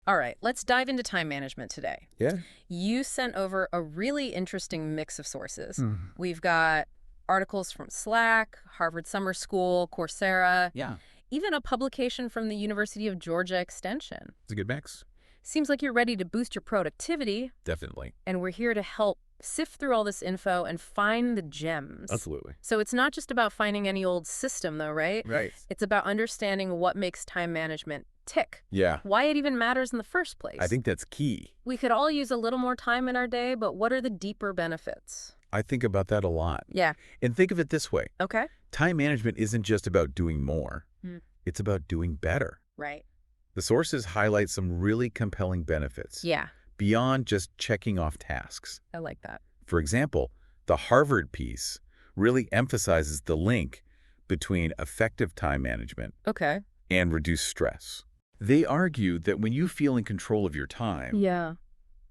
All right, let's dive into time management today. Yeah. You sent over a really interesting mix of sources. Mm. We've got articles from Slack, Harvard Summer School, Coursera, Yeah. even a publication from the University of Georgia Extension. It's a good mix. Seems like you're ready to boost your productivity, Definitely. and we're here to help sift through all this info and find the gems. Absolutely. So it's not just about finding any old system, though, right? Right. It's about understanding what makes time management tick, Yeah. why it even matters in the first place. I think that's key. We could all use a little more time in our day, but what are the deeper benefits? I think about that a lot. Yeah. And think of it this way. Okay. Time management isn't just about doing more. Hmm. It's about doing better. Right. The sources highlight some really compelling benefits. Yeah. Beyond just checking off tasks. I like that. For example, the Harvard piece really emphasizes the link between effective time management Okay. and reduced stress. They argue that when you feel in control of your time, Yeah.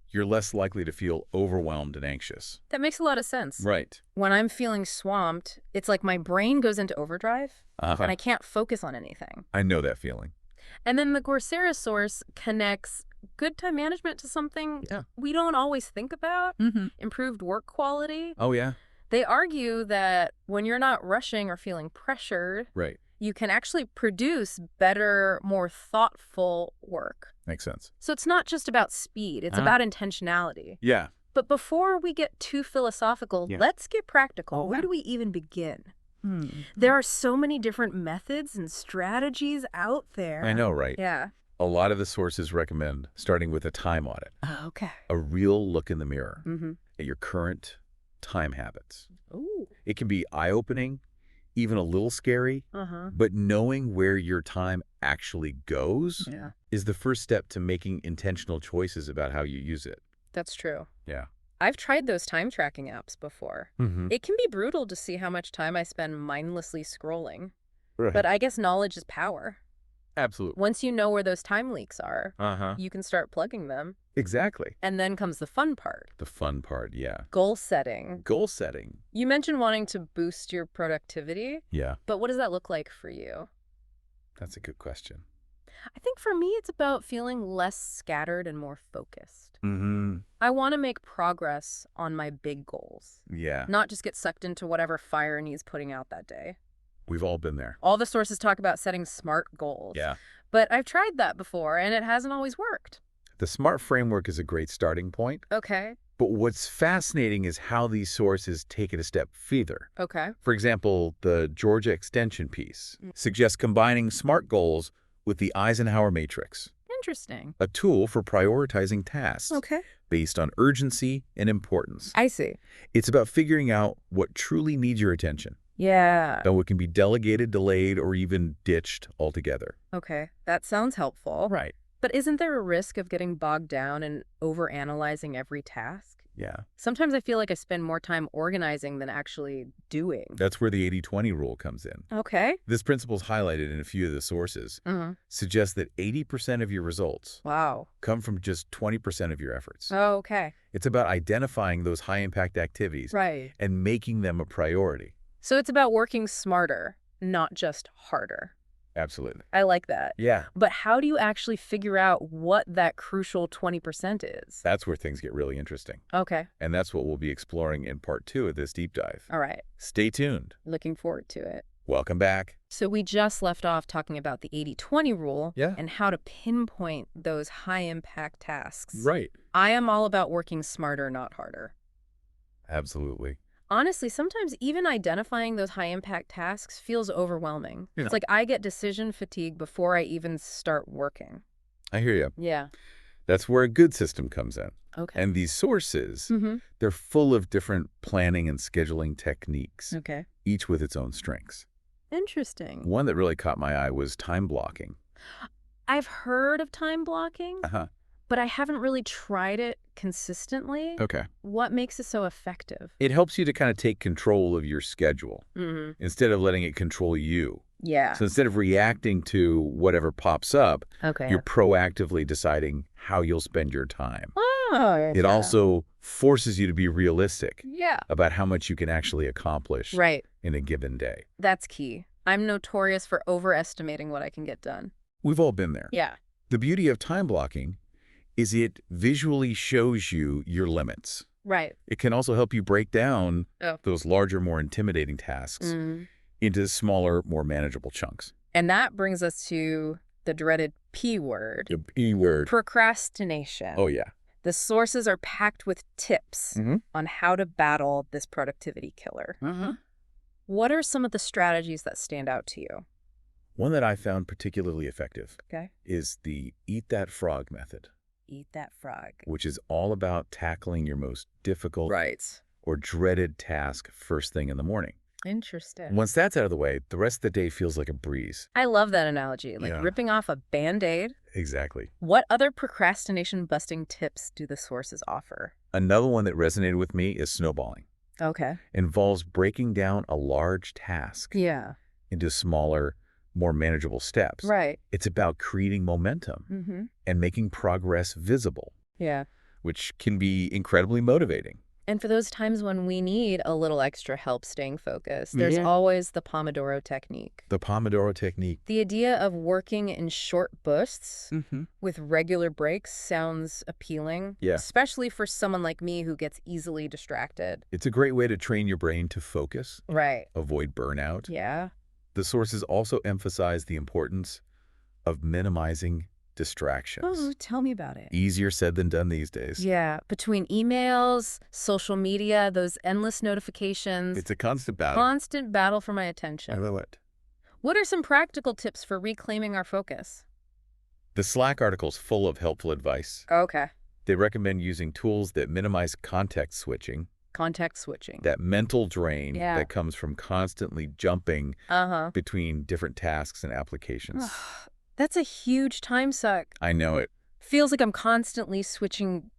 you're less likely to feel overwhelmed and anxious. That makes a lot of sense. Right. When I'm feeling swamped, it's like my brain goes into overdrive and I I can't focus on anything. know that feeling. And then the Coursera source connects good time management to something we don't always think about, improved work quality. Oh, yeah? They argue that when you're not rushing or feeling pressured, Right. you can actually produce better, more thoughtful work. Makes sense. So it's not just about speed, it's about intentionality. Yeah. But before we get too philosophical, Yeah. let's get practical. Oh, Where yeah. do we even begin? There are so many different methods and strategies out there. I know, right? Yeah. A lot of the sources recommend starting with a time audit, Okay. a real look in the mirror Mm-hmm. at your current time habits. Ooh. It can be eye-opening, even a little scary, Uh-huh. but knowing where your time actually goes Yeah. is the first step to making intentional choices about how you use it. That's true. Yeah. I've tried those time tracking apps before. Mm-hmm. It can be brutal to see how much time I spend mindlessly scrolling. Right. But I guess knowledge is power. Absolutely. Once you know where those time leaks are, Uh-huh. you can start plugging them. Exactly. And then comes the fun part, The fun part, yeah. goal setting. Goal setting. You mentioned wanting to boost your productivity, Yeah, but what does that look like for you? that's a good question. I think for me, it's about feeling less scattered and more focused. Mm-hmm. I want to make progress on my big goals, Yeah, not just get sucked into whatever fire needs putting out that day. we've all been there. All the sources talk about setting SMART goals. Yeah. But I've tried that before, and it hasn't always worked. The SMART framework is a great starting point, Okay. but what's fascinating is how these sources take it a step further. Okay. For example, the Georgia Extension piece suggests combining SMART goals with the Eisenhower Matrix, Interesting. a tool for prioritizing tasks Okay. based on urgency and importance. I see. It's about figuring out what truly needs your attention Yeah. and what can be delegated, delayed, or even ditched altogether. Okay. That sounds helpful. Right. But isn't there a risk of getting bogged down and overanalyzing every task? Yeah. Sometimes I feel like I spend more time organizing than actually doing. That's where the 80-20 rule comes in. Okay. This principle is highlighted in a few of the sources, Mm-hmm. suggests that 80% of your results Wow. come from just 20% of your efforts. Oh, okay. It's about identifying those high-impact activities Right. and making them a priority. So it's about working smarter, not just harder. Absolutely. I like that. Yeah. But how do you actually figure out what that crucial 20% is? That's where things get really interesting. Okay. And that's what we'll be exploring in part 2 of this deep dive. All right. Stay tuned. Looking forward to it. Welcome back. So we just left off talking about the 80-20 rule Yeah. and how to pinpoint those high-impact tasks. Right. I am all about working smarter, not harder. Absolutely. Honestly, sometimes even identifying those high-impact tasks feels overwhelming. Yeah. It's like I get decision fatigue before I even start working. I hear you. Yeah. That's where a good system comes in. Okay. And these sources, Mm-hmm. they're full of different planning and scheduling techniques, Okay. each with its own strengths. Interesting. One that really caught my eye was time blocking. I've heard of time blocking, Uh-huh. but I haven't really tried it consistently. Okay. What makes it so effective? It helps you to kind of take control of your schedule Mm-hmm. instead of letting it control you. Yeah. So instead of reacting to whatever pops up, Okay. you're proactively deciding how you'll spend your time. Oh, It also forces you to be realistic Yeah. about how much you can actually accomplish Right. in a given day. That's key. I'm notorious for overestimating what I can get done. We've all been there. Yeah. The beauty of time blocking is it visually shows you your limits. Right. It can also help you break down Oh. those larger, more intimidating tasks into smaller, more manageable chunks. And that brings us to the dreaded P word. The P word. Procrastination. Oh, yeah. The sources are packed with tips on how to battle this productivity killer. What are some of the strategies that stand out to you? One that I found particularly effective Okay. is the eat that frog method. Eat that frog. Which is all about tackling your most difficult or dreaded task first thing in the morning. Interesting. Once that's out of the way, the rest of the day feels like a breeze. I love that analogy, like ripping off a Band-Aid. Exactly. What other procrastination-busting tips do the sources offer? Another one that resonated with me is snowballing. Okay. Involves breaking down a large task into smaller, more manageable steps. Right. It's about creating momentum and making progress visible. Yeah. Which can be incredibly motivating. And for those times when we need a little extra help staying focused, there's always the Pomodoro technique. The Pomodoro technique. The idea of working in short bursts with regular breaks sounds appealing, especially for someone like me who gets easily distracted. It's a great way to train your brain to focus. Right. Avoid burnout. Yeah. The sources also emphasize the importance of minimizing distractions. Oh, tell me about it. Easier said than done these days. Yeah, between emails, social media, those endless notifications. It's a constant battle. Constant battle for my attention. I love it. What are some practical tips for reclaiming our focus? The Slack article's full of helpful advice. Okay. They recommend using tools that minimize context switching. Context switching. That mental drain that comes from constantly jumping between different tasks and applications. That's a huge time suck. I know it. Feels like I'm constantly switching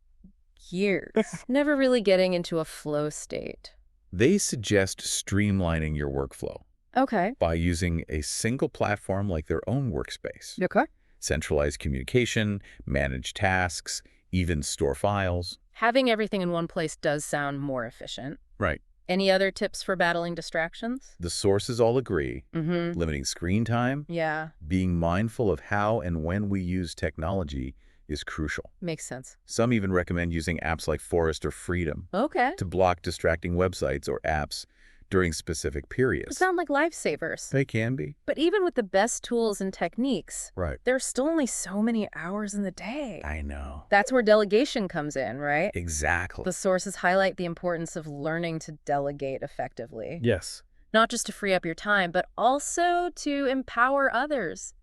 gears. Never really getting into a flow state. They suggest streamlining your workflow. Okay. By using a single platform like their own workspace. Okay. Centralized communication, manage tasks, even store files. Having everything in one place does sound more efficient. Right. Any other tips for battling distractions? The sources all agree. Limiting screen time. Yeah. Being mindful of how and when we use technology is crucial. Makes sense. Some even recommend using apps like Forest or Freedom to block distracting websites or apps during specific periods. They sound like lifesavers. They can be. But even with the best tools and techniques, there's still only so many hours in the day. I know. That's where delegation comes in, right? Exactly. The sources highlight the importance of learning to delegate effectively. Yes. Not just to free up your time, but also to empower others.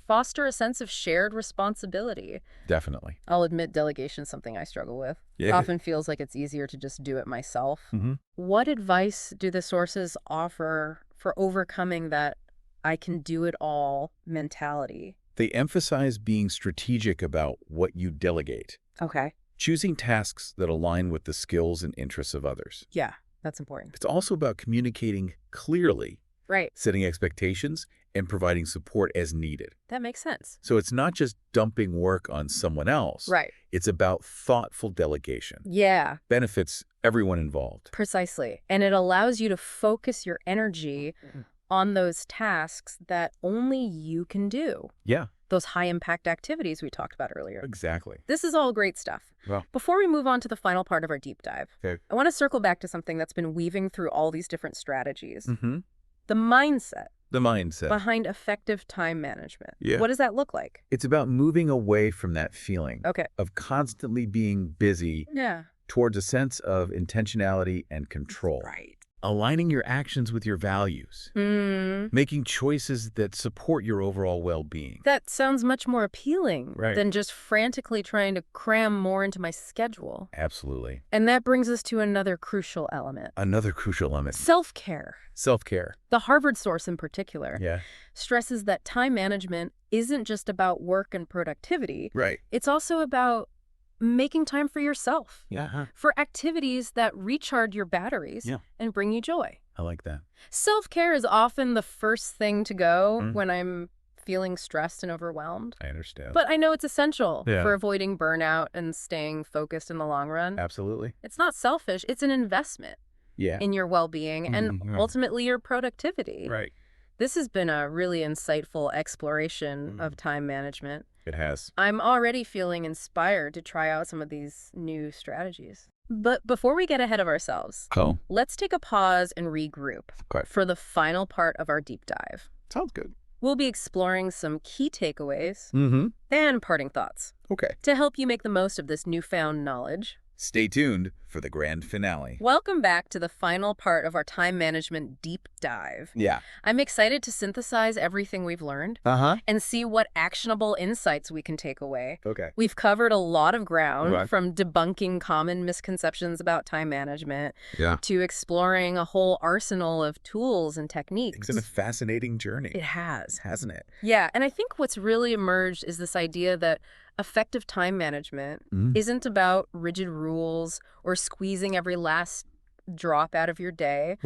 Foster a sense of shared responsibility. Definitely. I'll admit delegation is something I struggle with. It often feels like it's easier to just do it myself. What advice do the sources offer for overcoming that I can do it all mentality? They emphasize being strategic about what you delegate. Okay. Choosing tasks that align with the skills and interests of others. Yeah. That's important. It's also about communicating clearly, setting expectations, and providing support as needed. That makes sense. So it's not just dumping work on someone else. It's about thoughtful delegation. Yeah. Benefits everyone involved. Precisely. And it allows you to focus your energy on those tasks that only you can do. Yeah. Those high-impact activities we talked about earlier. Exactly. This is all great stuff. Well, before we move on to the final part of our deep dive, I want to circle back to something that's been weaving through all these different strategies. The mindset. The mindset. Behind effective time management. Yeah. What does that look like? It's about moving away from that feeling of constantly being busy towards a sense of intentionality and control. Right. Aligning your actions with your values. Making choices that support your overall well-being. That sounds much more appealing than just frantically trying to cram more into my schedule. Absolutely. And that brings us to another crucial element. Another crucial element. Self-care. Self-care. The Harvard source in particular stresses that time management isn't just about work and productivity. It's also about making time for yourself, for activities that recharge your batteries and bring you joy. I like that. Self-care is often the first thing to go when I'm feeling stressed and overwhelmed. I understand. But I know it's essential for avoiding burnout and staying focused in the long run. Absolutely. It's not selfish. It's an investment in your well-being and ultimately your productivity. This has been a really insightful exploration of time management. It has. I'm already feeling inspired to try out some of these new strategies. But before we get ahead of ourselves, let's take a pause and regroup for the final part of our deep dive. Sounds good. We'll be exploring some key takeaways and parting thoughts to help you make the most of this newfound knowledge. Stay tuned for the grand finale. Welcome back to the final part of our time management deep dive. Yeah. I'm excited to synthesize everything we've learned and see what actionable insights we can take away. We've covered a lot of ground, from debunking common misconceptions about time management to exploring a whole arsenal of tools and techniques. It's been a fascinating journey. It has. Hasn't it? Yeah, and I think what's really emerged is this idea that effective time management isn't about rigid rules or squeezing every last drop out of your day.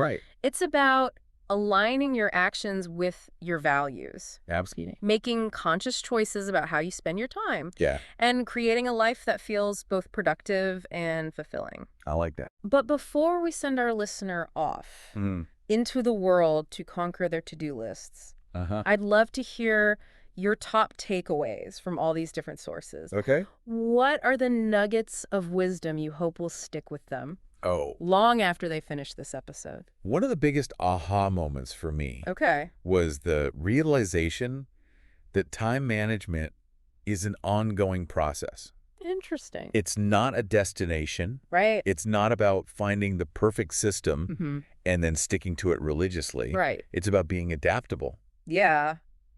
It's about aligning your actions with your values. Absolutely. Making conscious choices about how you spend your time. And creating a life that feels both productive and fulfilling. I like that. But before we send our listener off into the world to conquer their to-do lists, I'd love to hear your top takeaways from all these different sources. What are the nuggets of wisdom you hope will stick with them long after they finish this episode? One of the biggest aha moments for me was the realization that time management is an ongoing process. Interesting. It's not a destination. It's not about finding the perfect system and then sticking to it religiously. It's about being adaptable.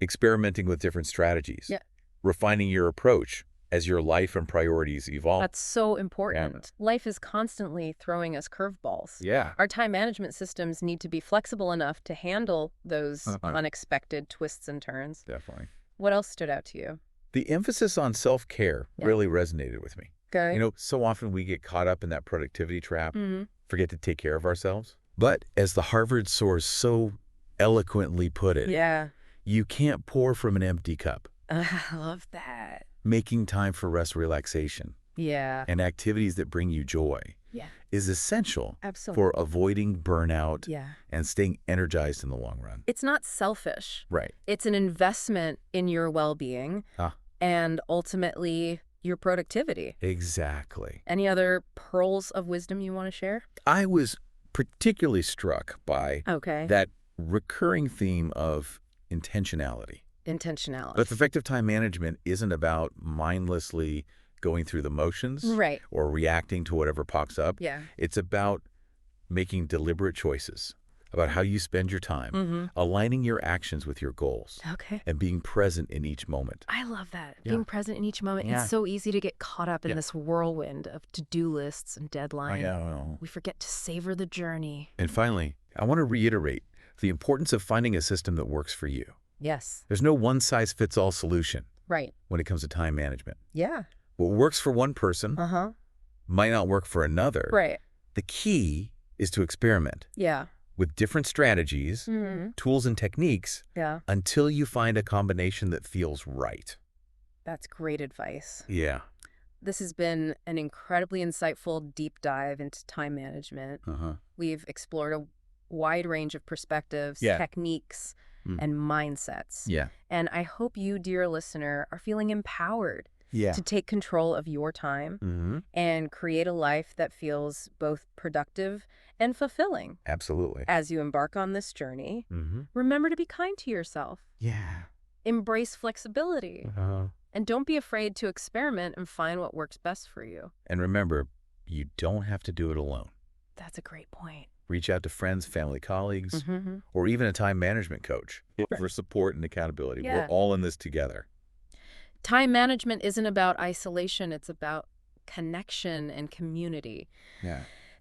Experimenting with different strategies, refining your approach as your life and priorities evolve. That's so important. Life is constantly throwing us curveballs. Our time management systems need to be flexible enough to handle those unexpected twists and turns. Definitely. What else stood out to you? The emphasis on self-care really resonated with me. You know, so often we get caught up in that productivity trap, forget to take care of ourselves. But as the Harvard source so eloquently put it, you can't pour from an empty cup. I love that. Making time for rest, relaxation, and activities that bring you joy is essential for avoiding burnout and staying energized in the long run. It's not selfish. It's an investment in your well-being and ultimately your productivity. Exactly. Any other pearls of wisdom you want to share? I was particularly struck by that recurring theme of intentionality. But effective time management isn't about mindlessly going through the motions or reacting to whatever pops up. It's about making deliberate choices about how you spend your time, aligning your actions with your goals, and being present in each moment. I love that. Being present in each moment. It's so easy to get caught up in this whirlwind of to-do lists and deadlines. We forget to savor the journey. And finally, I want to reiterate the importance of finding a system that works for you. There's no one-size-fits-all solution when it comes to time management. What works for one person might not work for another. The key is to experiment with different strategies, tools, and techniques until you find a combination that feels right. That's great advice. This has been an incredibly insightful deep dive into time management. We've explored a wide range of perspectives, techniques, and mindsets. And I hope you, dear listener, are feeling empowered to take control of your time and create a life that feels both productive and fulfilling. Absolutely. As you embark on this journey, remember to be kind to yourself. Embrace flexibility. And don't be afraid to experiment and find what works best for you. And remember, you don't have to do it alone. That's a great point. Reach out to friends, family, colleagues, or even a time management coach for support and accountability. We're all in this together. Time management isn't about isolation. It's about connection and community.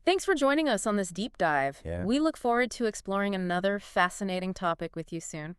Thanks for joining us on this deep dive. We look forward to exploring another fascinating topic with you soon.